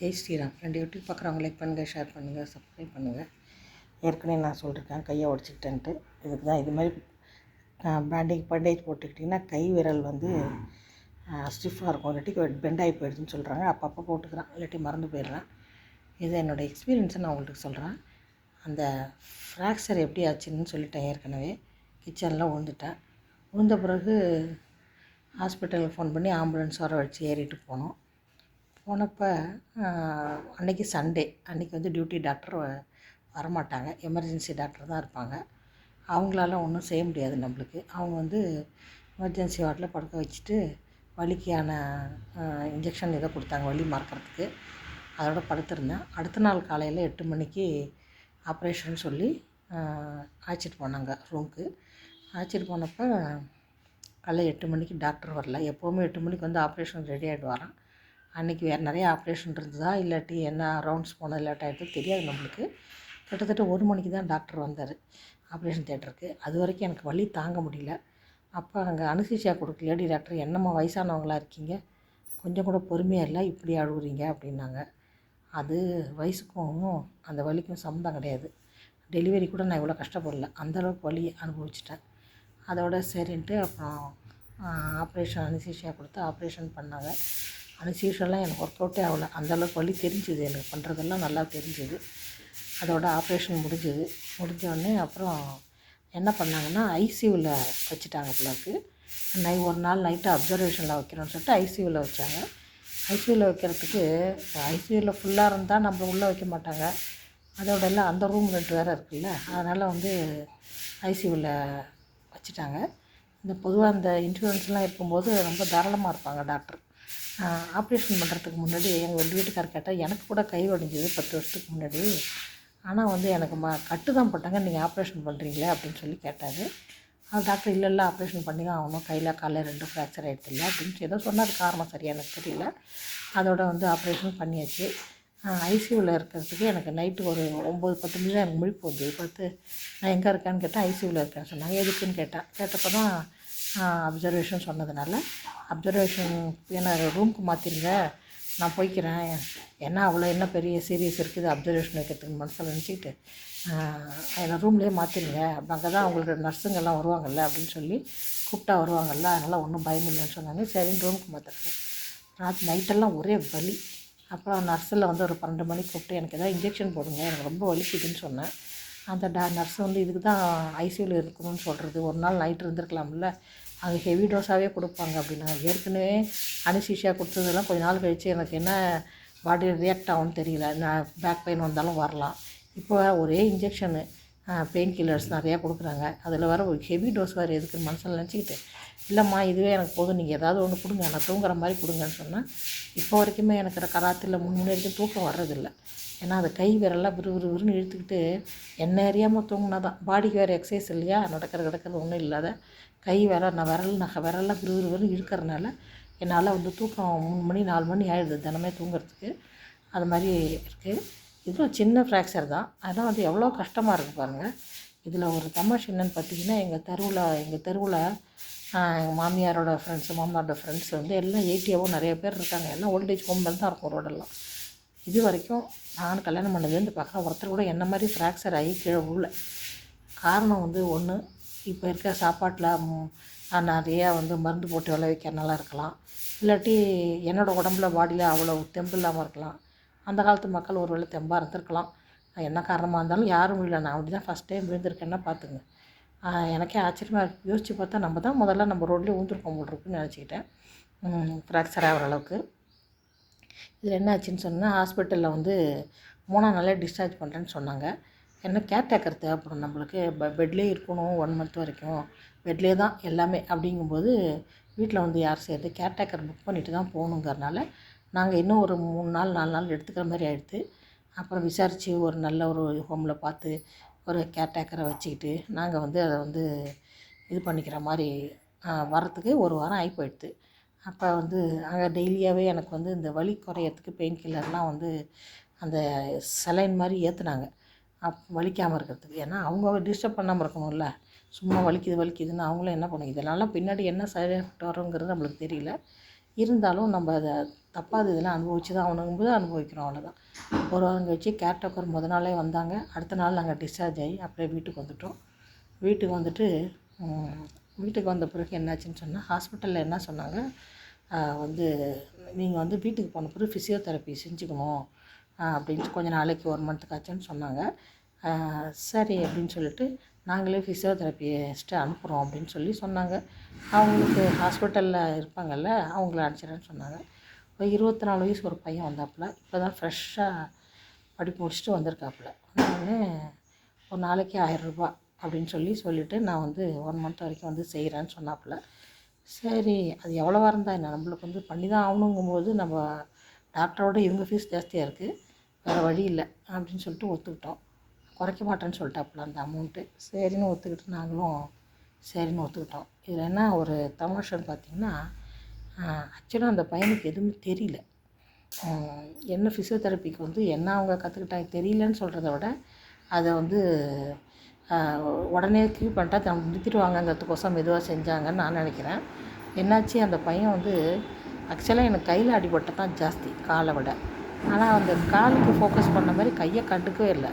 Jai Sriram. 2 YouTube பார்க்குறவங்க like பண்ணுங்கள், share பண்ணுங்கள், சப்ஸ்கிரைப் பண்ணுங்கள். ஏற்கனவே நான் சொல்லியிருக்கேன் கையை உடச்சிக்கிட்டேன்ட்டு. இதுக்கு தான் இது மாதிரி பேண்டேஜ் போட்டுக்கிட்டிங்கன்னா கை விரல் வந்து ஸ்டிஃபாக இருக்கும், இல்லாட்டி பெண்ட் ஆகி போயிடுதுன்னு சொல்கிறாங்க. அப்பப்போ போட்டுக்கிறேன், இல்லாட்டி மறந்து போயிடுறேன். இது என்னோடய எக்ஸ்பீரியன்ஸை நான் உங்களுக்கு சொல்கிறேன். அந்த ஃப்ராக்சர் எப்படி ஆச்சுன்னு சொல்லிட்டேன். ஏற்கனவே கிச்சனில் விழுந்த பிறகு ஹாஸ்பிட்டலுக்கு ஃபோன் பண்ணி ஆம்புலன்ஸ் வர வச்சு ஏறிட்டு போனப்போ அன்றைக்கி சண்டே, அன்றைக்கி வந்து டியூட்டி டாக்டர் வரமாட்டாங்க, எமர்ஜென்சி டாக்டர் தான் இருப்பாங்க. அவங்களால ஒன்றும் செய்ய முடியாது நம்மளுக்கு. அவங்க வந்து எமர்ஜென்சி வார்டில் படுக்க வச்சுட்டு வலிக்கான இன்ஜெக்ஷன் இதை கொடுத்தாங்க, வலி மறக்கிறதுக்கு. அதோட படுத்திருந்தேன். அடுத்த நாள் காலையில் 8 மணிக்கு ஆப்ரேஷன் சொல்லி அழைச்சிட்டு போனாங்க ரூமுக்கு. அழைச்சிட்டு போனப்போ காலையில் 8 மணிக்கு டாக்டர் வரல. எப்போவுமே 8 மணிக்கு வந்து ஆப்ரேஷன் ரெடி ஆகிடுவாராம். அன்றைக்கி வேறு நிறைய ஆப்ரேஷன் இருந்ததா இல்லாட்டி என்ன ரவுண்ட்ஸ் போனது லேட் ஆகிட்டு தெரியாது நம்மளுக்கு. கிட்டத்தட்ட 1 மணிக்கு தான் டாக்டர் வந்தார் ஆப்ரேஷன் தியேட்டருக்கு. அது வரைக்கும் எனக்கு வலி தாங்க முடியல. அப்போ அங்கே அனுசீசியா கொடுக்க லேடி டாக்டர், என்னம்மா வயசானவங்களா இருக்கீங்க, கொஞ்சம் கூட பொறுமையாக இல்லை, இப்படி அழுகுறீங்க அப்படின்னாங்க. அது வயசுக்கும் அந்த வலிக்கும் சம்மந்தம் கிடையாது. டெலிவரி கூட நான் இவ்வளோ கஷ்டப்படல, அந்தளவுக்கு வலி அனுபவிச்சிட்டேன். அதோட சரின்ட்டு அப்புறம் ஆப்ரேஷன் அனுசீசியா கொடுத்து ஆப்ரேஷன் பண்ணாங்க. அனுசீஷியெல்லாம் எனக்கு ஒர்க் அவுட்டே ஆகலை. அந்தளவுக்கு வலி தெரிஞ்சுது, எனக்கு பண்ணுறதெல்லாம் நல்லா தெரிஞ்சுது. அதோட ஆப்ரேஷன் முடிஞ்சோடனே அப்புறம் என்ன பண்ணாங்கன்னா ஐசியூவில் வச்சுட்டாங்க பிள்ளைக்கு. ஒரு நாள் நைட்டு அப்சர்வேஷனில் வைக்கிறோன்னு சொல்லிட்டு ஐசியூவில் வச்சாங்க. ஐசியூவில் வைக்கிறதுக்கு ஐசியூவில் ஃபுல்லாக இருந்தால் நம்ம உள்ளே வைக்க மாட்டாங்க. அதோட எல்லாம் அந்த ரூம் 2 வேறு இருக்குல்ல, அதனால் வந்து ஐசியூவில் வச்சுட்டாங்க. இந்த பொதுவாக இந்த இன்சூரன்ஸ்லாம் இருக்கும்போது ரொம்ப தாராளமாக இருப்பாங்க டாக்டர். ஆப்ரேஷன் பண்ணுறதுக்கு முன்னாடி எங்கள் வீட்டுக்காரர் கேட்டால், எனக்கு கூட கை உடைஞ்சது 10 வருஷத்துக்கு முன்னாடி, ஆனால் வந்து எனக்கு கட்டு தான் போட்டாங்க, நீங்கள் ஆப்ரேஷன் பண்ணுறீங்களே அப்படின்னு சொல்லி கேட்டார். டாக்டர் இல்லை ஆப்ரேஷன் பண்ணி தான் ஆகணும், கையில் காலையில் 2 ஃப்ராக்சர் ஆகிடுதில்ல அப்படின்னு ஏதோ சொன்னார். காரணம் சரியாக எனக்கு தெரியல. அதோட வந்து ஆப்ரேஷன் பண்ணியாச்சு. ஐசியூவில் இருக்கிறதுக்கு எனக்கு நைட்டு ஒரு 9-10 மணி தான் எனக்கு முழிப்பு வந்து நான் எங்கே இருக்கேன்னு கேட்டேன். ஐசியூவில் இருக்கேன்னு சொன்னாங்க. எதுக்குன்னு கேட்டப்போ தான் அப்சர்வேஷன் சொன்னதுனால, அப்சர்வேஷன் என்ன ரூமுக்கு மாற்றிருங்க, நான் போய்க்கிறேன், ஏன்னா அவ்வளோ என்ன பெரிய சீரியஸ் இருக்குது அப்சர்வேஷன் வைக்கிறதுக்கு மனசில் நினச்சிக்கிட்டு என்னை ரூம்லேயே மாற்றிருங்க, அங்கே தான் அவங்களோட நர்ஸுங்கெல்லாம் வருவாங்கள்ல அப்படின்னு சொல்லி கூப்பிட்டா வருவாங்கள்ல, அதனால் ஒன்றும் பயம் இல்லைன்னு சொன்னாங்க. சரின்னு ரூமுக்கு மாற்றிருக்கேன். நைட்டெல்லாம் ஒரே வலி. அப்புறம் நர்ஸில் வந்து ஒரு 12 மணிக்கு கூப்பிட்டு எனக்கு எதாவது இன்ஜெக்ஷன் போடுங்க, எனக்கு ரொம்ப வலிக்குதுன்னு சொன்னேன். அந்த நர்ஸ் வந்து இதுக்கு தான் ஐசியூவில் இருக்கணும்னு சொல்கிறது, ஒரு நாள் நைட் இருந்திருக்கலாம்ல, அது ஹெவி டோஸாகவே கொடுப்பாங்க அப்படின்னா. ஏற்கனவே அனுசீசியா கொடுத்ததெல்லாம் கொஞ்சம் நாள் கழித்து எனக்கு என்ன பாடி ரியாக்ட் ஆகும்னு தெரியல, நான் பேக் பெயின் வந்தாலும் வரலாம். இப்போ ஒரே இன்ஜெக்ஷனு பெயின் கில்லர்ஸ் நிறையா கொடுக்குறாங்க, அதில் வர ஒரு ஹெவி டோஸ் வேறு எதுக்குன்னு மனசில் நினச்சிக்கிட்டு, இல்லைம்மா இதுவே எனக்கு போதும், நீங்கள் ஏதாவது ஒன்று கொடுங்க, நான் தூங்குற மாதிரி கொடுங்கன்னு சொன்னேன். இப்போ வரைக்குமே எனக்கு கராத்தில் 3 மணி வரைக்கும் தூக்கம் வர்றதில்லை. ஏன்னா அது கை விரலாம் விறுவிறுன்னு இழுத்துக்கிட்டு என்ன அறியாமல் தூங்கினா தான். பாடிக்கு வேறு எக்ஸசைஸ் இல்லையா, கிடக்கிறது ஒன்றும் இல்லாத கை விரலாம் விறுவிறுன்னு இழுக்கிறதுனால என்னால் வந்து தூக்கம் 3 மணி 4 மணி ஆகிடுது தினமே தூங்குறதுக்கு. அது மாதிரி இருக்குது. இதுவும் சின்ன ஃப்ராக்சர் தான், அதெல்லாம் வந்து எவ்வளோ கஷ்டமாக இருக்குது பாருங்கள். இதில் ஒரு தமாஷ் என்னென்னு பார்த்தீங்கன்னா, எங்கள் தெருவில் எங்கள் மாமியாரோட ஃப்ரெண்ட்ஸ் வந்து எல்லாம் 80 நிறைய பேர் இருக்காங்க. எல்லாம் ஓல்டேஜ் ஹோம் தான் இருக்கும் ரோடெல்லாம். இது வரைக்கும் நான் கல்யாணம் பண்ணதுலேருந்து பார்க்குறேன், ஒருத்தர் கூட என்ன மாதிரி ஃப்ராக்சர் ஆகி கீழே விழல. காரணம் வந்து ஒன்று, இப்போ இருக்க சாப்பாட்டில் நிறையா வந்து மருந்து போட்டு விளைவிக்கிறனால இருக்கலாம், இல்லாட்டி என்னோடய உடம்புல பாடியில் அவ்வளோ தெம்பு இல்லாமல் இருக்கலாம். அந்த காலத்து மக்கள் ஒரு வேளை தெம்பாக இருந்திருக்கலாம். என்ன காரணமாக இருந்தாலும் யாரும் இல்லை, நான் அப்படி தான் ஃபஸ்ட் டைம் விழுந்திருக்கேன்னா பார்த்துங்க. எனக்கே ஆச்சரியமாக இருக்குது. யோசித்து பார்த்தா நம்ம தான் முதல்ல நம்ம ரோட்லேயே ஊந்துருக்கோம் போல் இருக்குன்னு நினச்சிக்கிட்டேன், ஃப்ராக்சர் ஆகிற அளவுக்கு. இதில் என்ன ஆச்சுன்னு சொன்னால், ஹாஸ்பிட்டலில் வந்து 3ஆம் நாளே டிஸ்சார்ஜ் பண்ணுறேன்னு சொன்னாங்க. என்ன கேர்டேக்கர் தேவைப்படும் நம்மளுக்கு, பெட்லேயே இருக்கணும் 1 மந்த் வரைக்கும், பெட்லேயே தான் எல்லாமே. அப்படிங்கும்போது வீட்டில் வந்து யார் செய்கிறது, கேர்டேக்கர் புக் பண்ணிவிட்டு தான் போகணுங்கிறனால நாங்கள் இன்னும் ஒரு 3 நாள் 4 நாள் எடுத்துக்கிற மாதிரி ஆகிடுது. அப்புறம் விசாரித்து ஒரு நல்ல ஒரு ஹோமில் பார்த்து ஒரு கேர்டேக்கரை வச்சுக்கிட்டு நாங்கள் வந்து அதை வந்து இது பண்ணிக்கிற மாதிரி வரத்துக்கு 1 வாரம் ஆகி போயிடுது. அப்போ வந்து அங்கே டெய்லியாகவே எனக்கு வந்து இந்த வலி குறையறதுக்கு பெயின் கில்லர்லாம் வந்து அந்த சலைன் மாதிரி ஏற்றுனாங்க, வலிக்காமல் இருக்கிறதுக்கு. ஏன்னா அவங்க டிஸ்டர்ப் பண்ணாமல் இருக்கணும்ல, சும்மா வலிக்குதுன்னு அவங்களும் என்ன பண்ணுங்க, இதனால பின்னாடி என்ன சைடு எஃபெக்ட் வருங்கிறது நம்மளுக்கு தெரியல. இருந்தாலும் நம்ம அதை தப்பாத இதெல்லாம் அனுபவிச்சு தான் ஆகணுங்கும்போது அனுபவிக்கிறோம், அவ்வளோதான். ஒரு வாரம் கழிச்சு கேர்டேக்கர் முத நாளே வந்தாங்க. அடுத்த நாள் நாங்கள் டிஸ்சார்ஜ் ஆகி அப்படியே வீட்டுக்கு வந்துட்டோம். வீட்டுக்கு வந்துட்டு வீட்டுக்கு வந்த பிறகு என்னாச்சுன்னு சொன்னால், ஹாஸ்பிட்டலில் என்ன சொன்னாங்க, வந்து நீங்கள் வந்து வீட்டுக்கு போன பிறகு ஃபிசியோதெரப்பி செஞ்சுக்கணும் அப்படின்னு கொஞ்சம் நாளைக்கு 1 மந்த்துக்காச்சுன்னு சொன்னாங்க. சரி அப்படின்னு சொல்லிட்டு நாங்களே ஃபிசியோதெரப்பிஸ்ட்டு அனுப்புகிறோம் அப்படின்னு சொன்னாங்க. அவங்களுக்கு ஹாஸ்பிட்டலில் இருப்பாங்கள்ல, அவங்கள அனுப்பிச்சிடுறேன்னு சொன்னாங்க. ஒரு 24 வயசு ஒரு பையன் வந்தாப்புல. இப்போ தான் ஃப்ரெஷ்ஷாக படிப்பு முடிச்சுட்டு வந்திருக்காப்புல. வந்தோடனே ஒரு நாளைக்கு 1000 ரூபா அப்படின்னு சொல்லிவிட்டு நான் வந்து 1 மந்த் வரைக்கும் வந்து செய்கிறேன்னு சொன்னாப்புல. சரி, அது எவ்வளோவா இருந்தால் என்ன, நம்மளுக்கு வந்து பண்ணி தான் ஆகணுங்கும்போது நம்ம டாக்டரோட இவங்க ஃபீஸ் ஜாஸ்தியாக இருக்குது, வேறு வழி இல்லை அப்படின்னு சொல்லிட்டு ஒத்துக்கிட்டோம். குறைக்க மாட்டேன்னு சொல்லிட்டாப்புல அந்த அமௌண்ட்டு. சரின்னு ஒத்துக்கிட்டு நாங்களும் சரின்னு ஒத்துக்கிட்டோம். இதில் என்ன ஒரு தமாஷன்னு பார்த்திங்கன்னா, ஆக்சுவலாக அந்த பையனுக்கு எதுவுமே தெரியல. என்ன ஃபிசியோதெரப்பிக்கு வந்து என்ன அவங்க கற்றுக்கிட்டாங்க தெரியலன்னு சொல்கிறத விட, அதை வந்து உடனே க்யூர் பண்ணிட்டா நிறுத்திடுவாங்கங்கிறதுக்கோசம் மெதுவாக செஞ்சாங்கன்னு நான் நினைக்கிறேன். என்னாச்சு, அந்த பையன் வந்து ஆக்சுவலாக எனக்கு கையில் அடிபட்ட தான் ஜாஸ்தி காலை விட. ஆனால் அந்த காலுக்கு ஃபோக்கஸ் பண்ண மாதிரி கையை கண்டுக்கவே இல்லை.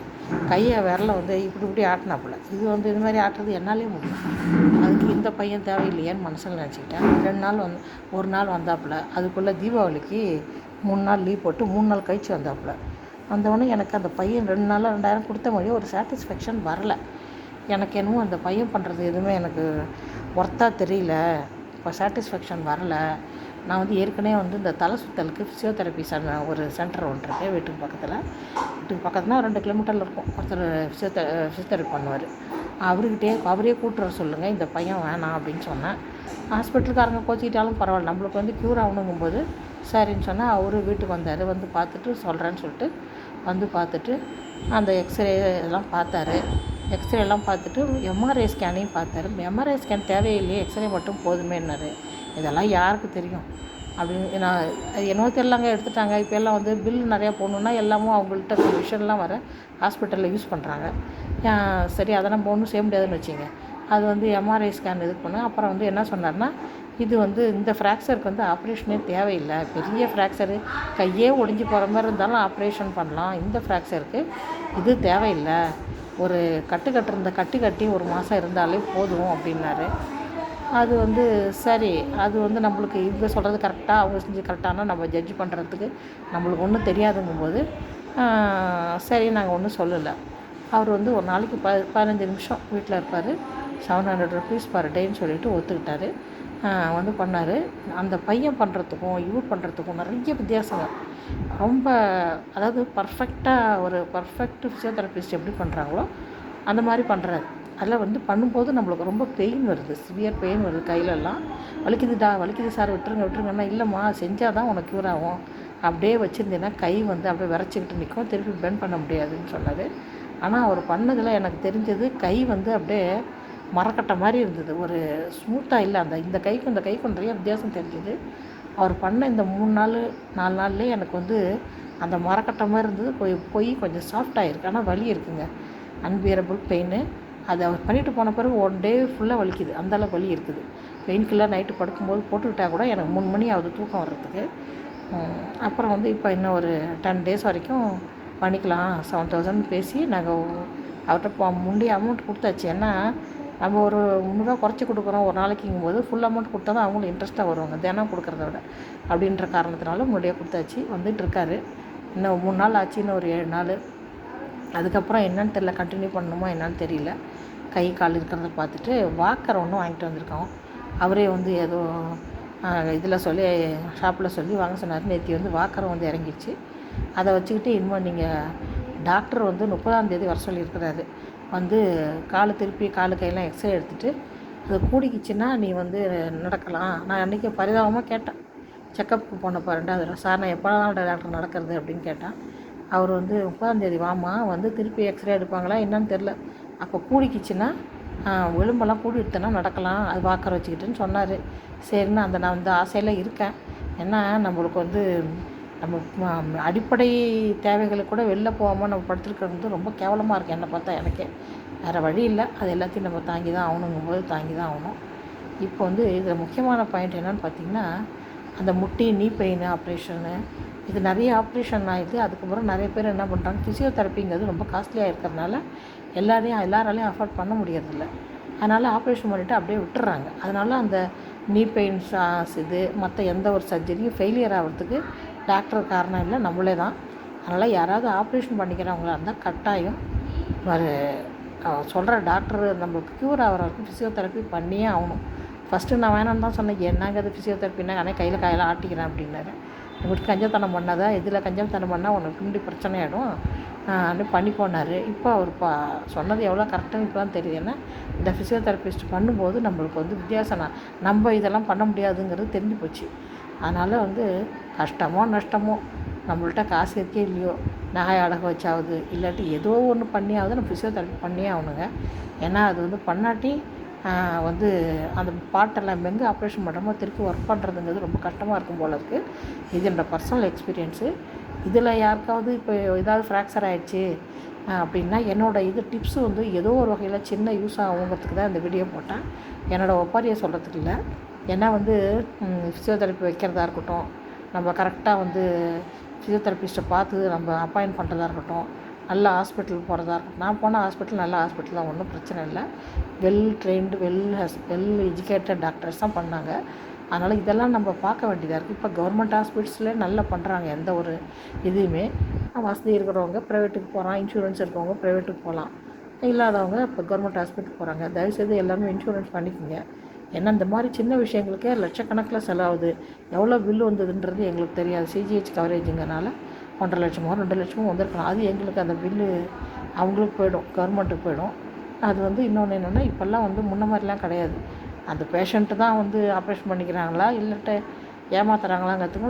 கையை விரல வந்து இப்படி ஆட்டினாப்புல. இது வந்து இது மாதிரி ஆட்டுறது என்னாலே முடியும். அதுக்கு இந்த பையன் தேவையில்லையேன்னு மனசில் நினச்சிக்கிட்டேன். 2 நாள் ஒரு நாள் வந்தாப்புல. அதுக்குள்ளே தீபாவளிக்கு 3 நாள் லீவ் போட்டு 3 நாள் கழிச்சு வந்தாப்புல. வந்தவொடனே எனக்கு அந்த பையன் 2 நாளாக 2000 கொடுத்த மாதிரி ஒரு சாட்டிஸ்ஃபேக்ஷன் வரலை. எனக்கு என்னமோ அந்த பையன் பண்ணுறது எதுவுமே எனக்கு ஒர்த்தாக தெரியல, இப்போ சாட்டிஸ்ஃபேக்ஷன் வரலை. நான் வந்து ஏற்கனவே வந்து இந்த தலை சுத்தலுக்கு ஃபிசியோதெரப்பி ஒரு சென்டர் ஒன்று இருக்குது வீட்டுக்கு பக்கத்தில் 2 கிலோமீட்டரில் இருக்கும். ஒருத்தர் ஃபிசியோதெரப்பி பண்ணுவார். அவரே கூட்டுற சொல்லுங்கள், இந்த பையன் வேணாம் அப்படின்னு சொன்னேன். ஹாஸ்பிட்டலுக்காரங்க கோச்சிக்கிட்டாலும் பரவாயில்ல, நம்மளுக்கு வந்து க்யூர் ஆகணுங்கும்போது சரின்னு சொன்னால் அவரு வீட்டுக்கு வந்தார். வந்து பார்த்துட்டு சொல்கிறேன்னு சொல்லிட்டு வந்து பார்த்துட்டு அந்த எக்ஸ்ரே எல்லாம் பார்த்தாரு. எக்ஸ்ரேலாம் பார்த்துட்டு எம்ஆர்ஐ ஸ்கேனையும் பார்த்தாரு. எம்ஆர்ஐ ஸ்கேன் தேவையில்லையே, எக்ஸ்ரே மட்டும் போதுமேன்னாரு. இதெல்லாம் யாருக்கு தெரியும் அப்படின்னு நான் என்னவோ தெரியலங்க எடுத்துட்டாங்க. இப்போ எல்லாம் வந்து பில் நிறையா போடணுன்னா எல்லாமும் அவங்கள்ட்ட விஷன்லாம் வர ஹாஸ்பிட்டலில் யூஸ் பண்ணுறாங்க. சரி, அதை நம்ம ஒன்றும் செய்ய முடியாதுன்னு வச்சுங்க. அது வந்து எம்ஆர்ஐ ஸ்கேன் இது பண்ண அப்புறம் வந்து என்ன சொன்னார்னா, இது வந்து இந்த ஃப்ராக்சருக்கு வந்து ஆப்ரேஷனே தேவையில்லை. பெரிய ஃப்ராக்சரு கையே ஒடிஞ்சு போகிற மாதிரி இருந்தாலும் ஆப்ரேஷன் பண்ணலாம். இந்த ஃப்ராக்சருக்கு இது தேவையில்லை. ஒரு கட்டி 1 மாதம் இருந்தாலே போதும் அப்படின்னாரு. அது வந்து சரி, அது வந்து நம்மளுக்கு இவங்க சொல்கிறது கரெக்டாக அவங்க செஞ்சு கரெக்டானா நம்ம ஜட்ஜ் பண்ணுறதுக்கு நம்மளுக்கு ஒன்றும் தெரியாதுங்கும்போது சரி நாங்கள் ஒன்றும் சொல்லலை. அவர் வந்து ஒரு நாளைக்கு 15 நிமிஷம் வீட்டில் இருப்பார். 700 ருபீஸ் பர் டேன்னு சொல்லிட்டு ஒத்துக்கிட்டார். வந்து பண்ணார். அந்த பையன் பண்ணுறதுக்கும் இவர் பண்ணுறதுக்கும் நிறைய வித்தியாசங்க. ரொம்ப அதாவது ஒரு பர்ஃபெக்ட் ஃபிசியோதெரபிஸ்ட் எப்படி பண்ணுறாங்களோ அந்த மாதிரி பண்ணுறாரு. அதில் வந்து பண்ணும்போது நம்மளுக்கு ரொம்ப பெயின் வருது, சிவியர் பெயின் வருது. கையிலெல்லாம் வலிக்குது சார், விட்டுருங்கன்னா, இல்லைம்மா செஞ்சால் தான் உனக்கு க்யூர் ஆகும். அப்படியே வச்சுருந்தேன்னா கை வந்து அப்படியே விரைச்சிக்கிட்டு நிற்கும், திருப்பி பெண்ட் பண்ண முடியாதுன்னு சொன்னார். ஆனால் அவர் பண்ணதில் எனக்கு தெரிஞ்சது கை வந்து அப்படியே மரக்கட்டை மாதிரி இருந்தது, ஒரு ஸ்மூத்தாக இல்லை. இந்த கைக்கும் நிறைய வித்தியாசம் தெரிஞ்சுது. அவர் பண்ண இந்த 3 நாள் 4 நாள்லேயே எனக்கு வந்து அந்த மரக்கட்டை மாதிரி இருந்தது போய் கொஞ்சம் சாஃப்டாகிருக்கு. ஆனால் வலி இருக்குங்க, அன்பியரபிள் பெயின். அதை அவர் பண்ணிவிட்டு போன பிறகு 1 டே ஃபுல்லாக வலிக்குது, அந்தளவு வலி இருக்குது. பெயின் கில்லர் நைட்டு படுக்கும்போது போட்டுக்கிட்டால் கூட எனக்கு 3 மணி ஆகுது தூக்கம் வர்றதுக்கு. அப்புறம் வந்து இப்போ இன்னும் ஒரு 10 டேஸ் வரைக்கும் பண்ணிக்கலாம் 7000 பேசி நாங்கள் அவர்கிட்ட முன்னாடி அமௌண்ட் கொடுத்தாச்சு. ஏன்னா நம்ம ஒரு 300 குறைச்சி கொடுக்குறோம் ஒரு நாளைக்குங்கும்போது ஃபுல் அமௌண்ட் கொடுத்தா தான் அவங்களும் இன்ட்ரெஸ்ட்டாக வருவாங்க, தினம் கொடுக்குறத விட. அப்படின்ற காரணத்தினால முன்னாடியே கொடுத்தாச்சு. வந்துட்டுருக்காரு. இன்னும் 3 நாள் ஆச்சு, இன்னும் ஒரு 7 நாள். அதுக்கப்புறம் என்னன்னு தெரியல, கண்டினியூ பண்ணணுமா என்னன்னு தெரியல. கை கால் இருக்கிறத பார்த்துட்டு வாக்கர் ஒன்றும் வாங்கிட்டு வந்திருக்கோம். அவரே வந்து ஏதோ இதில் ஷாப்பில் சொல்லி வாங்க சொன்னார். நேற்று வந்து வாக்கரும் வந்து இறங்கிடுச்சு. அதை வச்சுக்கிட்டு இனிமேல் நீங்கள் டாக்டர் வந்து 30ஆம் தேதி வர சொல்லியிருக்கிறாரு. வந்து காலு கையெல்லாம் எக்ஸ்ரே எடுத்துகிட்டு அது கூடிக்கிச்சுன்னா நீ வந்து நடக்கலாம். நான் அன்றைக்கி பரிதாபமாக கேட்டேன், செக்கப்புக்கு போனப்போ 2வது தடவை, சார் நான் எப்போ தான் டாக்டர் நடக்கிறது அப்படின்னு கேட்டேன். அவர் வந்து 30ஆம் தேதி வாமா, வந்து திருப்பி எக்ஸ்ரே எடுப்பாங்களா என்னன்னு தெரில, அப்போ கூடிக்கிச்சுன்னா எலும்பெல்லாம் கூடி எடுத்தேன்னா நடக்கலாம், அது வாக்கர் வச்சுக்கிட்டுன்னு சொன்னார். சரின்னு நான் அந்த ஆசையில் இருக்கேன். ஏன்னா நம்மளுக்கு வந்து நம்ம அடிப்படை தேவைகளுக்கு கூட வெளில போகாமல் நம்ம படுத்துருக்கிறது வந்து ரொம்ப கேவலமாக இருக்குது என்னை பார்த்தா. எனக்கே வேறு வழி இல்லை, அது எல்லாத்தையும் நம்ம தாங்கி தான் ஆகணுங்கும்போது தாங்கி தான் ஆகணும். இப்போ வந்து இதில் முக்கியமான பாயிண்ட் என்னென்னு பார்த்திங்கன்னா, அந்த முட்டி நீ பெயின் ஆப்ரேஷனு, இது நிறைய ஆப்ரேஷன் ஆகிடுது. அதுக்கப்புறம் நிறைய பேர் என்ன பண்ணுறாங்க, ஃபிசியோதெரப்பிங்கிறது ரொம்ப காஸ்ட்லியாக இருக்கிறதுனால எல்லாராலையும் அஃபோர்ட் பண்ண முடியறதில்ல. அதனால் ஆப்ரேஷன் பண்ணிவிட்டு அப்படியே விட்டுறாங்க. அதனால் அந்த நீ பெயின்ஸ் இது மற்ற எந்த ஒரு சர்ஜரியும் ஃபெயிலியர் ஆகிறதுக்கு டாக்டர் காரணம் இல்லை, நம்மளே தான். அதனால் யாராவது ஆப்ரேஷன் பண்ணிக்கிறவங்களா இருந்தால் கட்டாயம் ஒரு சொல்கிற டாக்டர் நம்மளுக்கு க்யூர் ஆகிற வரைக்கும் ஃபிசியோதெரப்பி பண்ணியே ஆகணும். ஃபஸ்ட்டு நான் வேணான்னு தான் சொன்னேன். என்னங்க அது ஃபிசியோதெரப்பின்னா நானே கையில் காயெல்லாம் ஆட்டிக்கிறேன் அப்படின்னாரு. உங்களுக்கு கஞ்சத்தனம் பண்ணாதா, இதில் கஞ்சத்தனம் பண்ணால் உனக்கு பின்னாடி பிரச்சனை ஆகிடும் அப்படின்னு பண்ணி போனார். இப்போ அவர் சொன்னது எவ்வளோ கரெக்டானு இப்போ தான் தெரியுது. ஏன்னா இந்த ஃபிசியோதெரபிஸ்ட் பண்ணும்போது நம்மளுக்கு வந்து வித்தியாசம் நம்ம இதெல்லாம் பண்ண முடியாதுங்கிறது தெரிஞ்சு போச்சு. அதனால் வந்து கஷ்டமோ நஷ்டமோ நம்மள்ட்ட காசு இருக்கே இல்லையோ நகை அடகு வச்சாவது இல்லாட்டி ஏதோ ஒன்று பண்ணியாவது நம்ம ஃபிசியோதெரப்பி பண்ணியே ஆகணுங்க. ஏன்னா அது வந்து பண்ணாட்டி வந்து அந்த பாட்டெல்லாம் எங்கே ஆப்ரேஷன் பண்ணுறோமோ திருப்பி ஒர்க் பண்ணுறதுங்கிறது ரொம்ப கஷ்டமாக இருக்கும் போல இருக்குது. இது என்னோடய பர்சனல் எக்ஸ்பீரியன்ஸு. இதில் யாருக்காவது இப்போ ஏதாவது ஃப்ராக்சர் ஆகிடுச்சு அப்படின்னா என்னோடய இது டிப்ஸு வந்து ஏதோ ஒரு வகையில் சின்ன யூஸ் ஆகுங்கிறதுக்கு தான் இந்த வீடியோ போட்டேன். என்னோடய ஒப்பாரியை சொல்கிறதுக்கு இல்லை. ஏன்னா வந்து ஃபிசியோதெரப்பி வைக்கிறதா இருக்கட்டும், நம்ம கரெக்டாக வந்து ஃபிசியோதெரபிஸ்ட்டை பார்த்து நம்ம அப்பாயின்ட் பண்ணுறதா இருக்கட்டும், நல்ல ஹாஸ்பிட்டல் போகிறதா இருக்கட்டும். நான் போன ஹாஸ்பிட்டல் நல்ல ஹாஸ்பிட்டல் தான், ஒன்றும் பிரச்சனை இல்லை. Well trained well educated doctors தான் பண்ணாங்க. அதனால் இதெல்லாம் நம்ம பார்க்க வேண்டியதாக இருக்குது. இப்போ கவர்மெண்ட் ஹாஸ்பிட்டல்ஸ்லேயே நல்லா பண்ணுறாங்க. எந்த ஒரு இதுவுமே வசதி இருக்கிறவங்க ப்ரைவேட்டுக்கு போகிறான், இன்சூரன்ஸ் இருக்கிறவங்க ப்ரைவேட்டுக்கு போகலாம், இல்லாதவங்க இப்போ கவர்மெண்ட் ஹாஸ்பிட்டலுக்கு போகிறாங்க. தயவுசெய்து எல்லாருமே இன்சூரன்ஸ் பண்ணிக்கோங்க. ஏன்னா இந்த மாதிரி சின்ன விஷயங்களுக்கே லட்சக்கணக்கில் செலவாகுது. எவ்வளோ பில்லு வந்ததுன்றது எங்களுக்கு தெரியாது. சிஜிஹெச் கவரேஜுங்கிறனால 1.5 லட்சமோ 2 லட்சமோ வந்திருக்கலாம். அது எங்களுக்கு அந்த பில்லு அவங்களுக்கு போயிடும், கவர்மெண்ட்டுக்கு போயிடும். அது வந்து இன்னொன்று என்னென்னா, இப்போல்லாம் வந்து முன்ன மாதிரிலாம் கிடையாது. அந்த பேஷண்ட்டு தான் வந்து ஆப்ரேஷன் பண்ணிக்கிறாங்களா இல்லாட்ட ஏமாத்துறாங்களாங்கிறதுக்கு